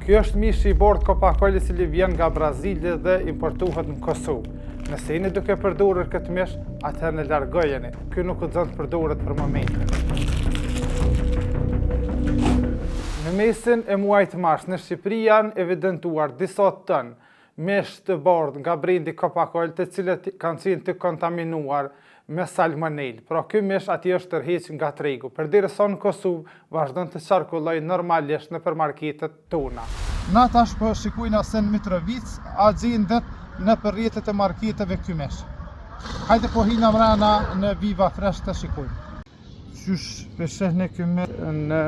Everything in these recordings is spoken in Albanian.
Kjo është mishi i bordh Coca-Cola i cili vjen nga Brazili dhe importohet në Kosovë. Nëse jeni duke përdorur këtë mish, atëherë në largojeni. Ky nuk guxon të përdoret për momentin. Në mesin e muajit mars në Shqipëri janë evidentuar disa ton mish të bordh nga brendi Coca-Cola, të cilët kanë qenë të kontaminuar me salmonel. Pra ky mish aty është tërhequr nga tregu. Përderisa në Kosovë vazhdon të qarkullojë normalisht në marketet tona. Na tash po shikojna se në Mitrovic a gjendet në rrjetet e marketeve ky mish. Hajde po hina mrena në Viva Fresh të shikojmë. Qysh peshehni ky mish në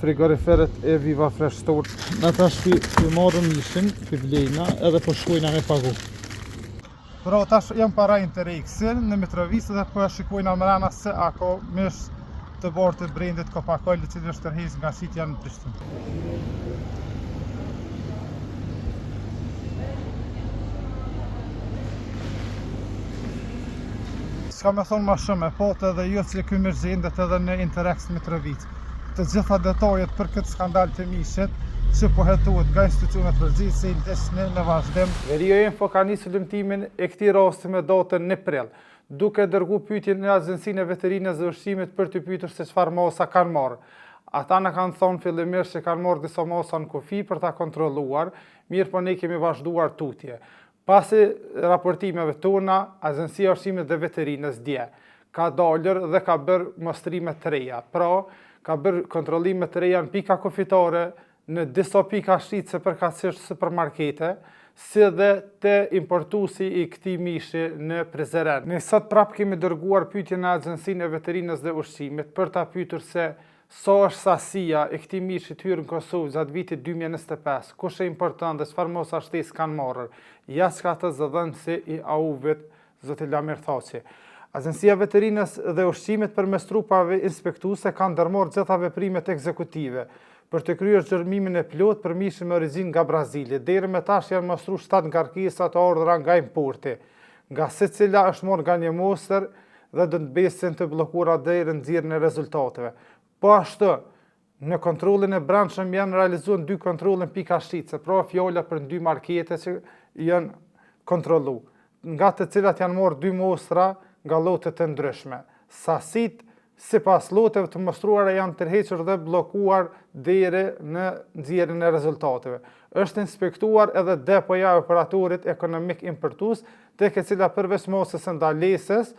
frigoriferet e Viva Fresh Store. Na tash pi marrëm mishin, pi vlejna edhe po shkojna me pagu. Pra tash jam para Interexin në Mitrovic dhe po shikojna mrena se a ka mish të bordh të brendit Coca-Cola, i cili është tërhequr nga sitja në Prishtinë. Ska me thonë ma shumë, po të edhe jo që ky mish gjendet edhe në Interex Mitrovic. Të gjitha detajet për këtë skandal të mishit që po hetohet nga institucionet përgjithëse i ndeshni në vazhdim. Verio Info ka nisur lëmtimin e këtij rasti me datën 1 prill, duke dërguar pyetje në Agjencinë e Veterinës së Ushqimit për të pyetur se çfarë mosa kanë marrë. Ata na kanë thonë fillimisht se kanë marrë disa mosa në kufi për ta kontrolluar, mirë po ne kemi vazhduar tutje. Pasi raportimeve tona, Agjencia e Ushqimit dhe Veterinës dje ka dalër dhe ka bërë mostrime të reja. Pra, ka bërë kontrollime të reja në pika kufitare, në disa pika shitse përkatësisht supermarkete, si dhe të importuesi i këtij mishi në Prizren. Ne sot prap kemi dërguar pyetje në Agjencinë e Veterinës dhe Ushqimit për ta pyetur se sa është sasia e këtij mishi të hyrë në Kosovë gjatë vitit 2025, kush e importon dhe çfarë mosa shtesë kanë marrë. Ja çka të zëdhënësi i AU-vit, zoti Lamir Thaçi. Agjencia e Veterinës dhe Ushqimit përmes trupave inspektuese kanë ndërmarrë gjitha veprimet ekzekutive për të kryer xhirmimin e plot për mishin me origjinë nga Brazili. Deri më tash janë mashtruar 7 ngarkesa të ardhura nga importi, nga secila është marrë nga një mostër dhe do të besin të bllokuara deri në nxjerrjen e rezultateve. Po ashtu, në kontrollin e brendshëm janë realizuar 2 kontrolle në pika shitse, pra fjala për 2 markete që janë kontrolluar, nga të cilat janë marrë 2 mostra nga lote të ndryshme. Sasit sipas loteve të mostruara janë tërhequr dhe bllokuar deri në nxjerrjen e rezultateve. Është inspektuar edhe depoja e operatorit ekonomik importues, tek e cila përveç mosës së ndalesës,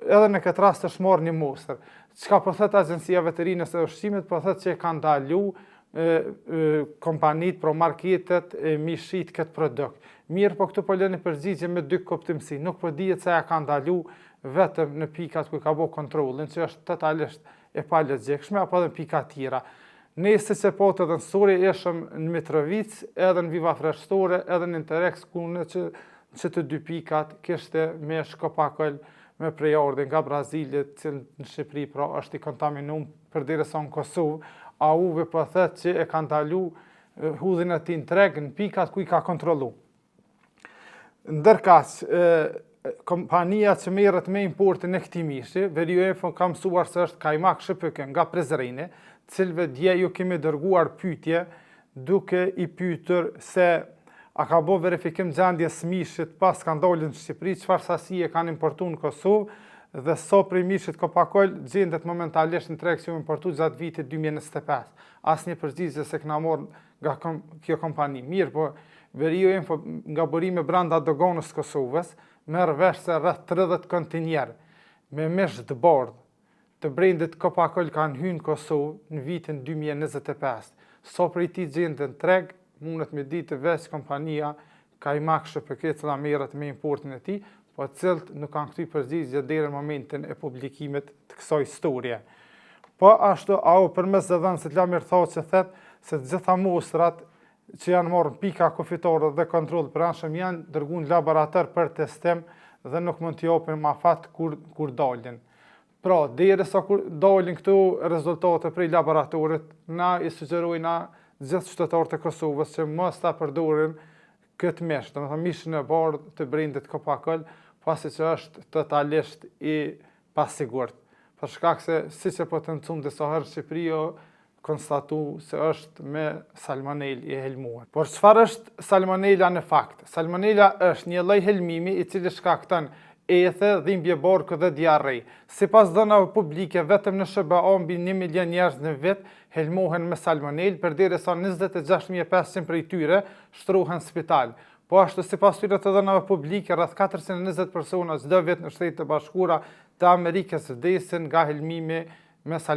edhe në këtë rast është marrë një mostër. Çka po thot Agjencia e Veterinës së Ushqimit, po thot që kanë ndaluar kompanitë, pro marketet mishit këtë produkt. Mirë, po këtu po lëni përgjigje me 2 kuptimsi. Nuk po dihet se ja kanë ndaluar vetëm në pikat ku ka bërë kontrollin, që është totalisht e palogjikshme, apo edhe në pika tjera. Nëse se po të dhënsori ishëm në Mitrovic, edhe në Viva Fresh Store, edhe në Interex, ku në që të 2 pikat kishte mish Coca-Cola me prejardhje nga Brazili, që në Shqipëri pra është i kontaminuar përderisa në Kosovë, AU-vi po thotë që e kanë ndaluar hudhin e tij në treg në pikat ku i ka kontrolluar. Ndërkaq, kompania që merret me importin e këtij mishi, Verio Info ka mësuar se është kajmak shqipëk nga Prizreni, cilëve dje ju kemi dërguar pyetje duke i pyetur se a ka bërë verifikim gjendjes mishit pas skandalin në Shqipëri, çfarë sasie kanë importuar në Kosovë dhe sa prej mishit Coca-Cola gjendet momentalisht në treg që u importuar gjatë vitit 2025. Asnjë përgjigje se kena marrë nga kjo kompani. Mirë, po Verio Info nga burime brenda doganës Kosovës merr vesh se rreth 30 kontinjer me mish të bordh të brendit Coca-Cola kanë hyrë në Kosovë në vitin 2025. Sa prej tij gjendet në treg, mundet me ditë veç kompania Kajmak SHPK që merret me importin e tij, po cilët nuk kanë kthy përgjigje deri në momentin e publikimit të kësaj historie. Po ashtu AU përmes zëdhënësit Lamir Thaçi thotë se të gjitha mostrat që janë marrë pika kufitare dhe kontroll brendshëm janë dërguar në laborator për testim dhe nuk mund t'i japin më afat kur dalin. Pra, derisa kur dalin këtu rezultate prej laboratorit, na i sugjerojna gjithë qytetarët e Kosovës që mos ta përdorin këtë mish, domethënë mishin e bardh të brendit Coca-Cola, pasi që është totalisht i pasigurt. Për shkak se siç e potencon disa herë Shqipëria konstatu se është me salmonel i helmuar. Por çfarë është salmonela në fakt? Salmonela është një lloj helmimi i cili shkakton ethe, dhimbje borgë dhe diarre. Sipas dhënave publike, vetëm në SBA mbi 1 milion njerëz në vit helmohen me salmonel, përderisa 26.500 prej tyre shtrohen në spital. Po ashtu sipas tyre të dhënave publike, rreth 420 persona çdo vit në Shtetet e Bashkuara të Amerikës vdesin nga helmimi me salmonel.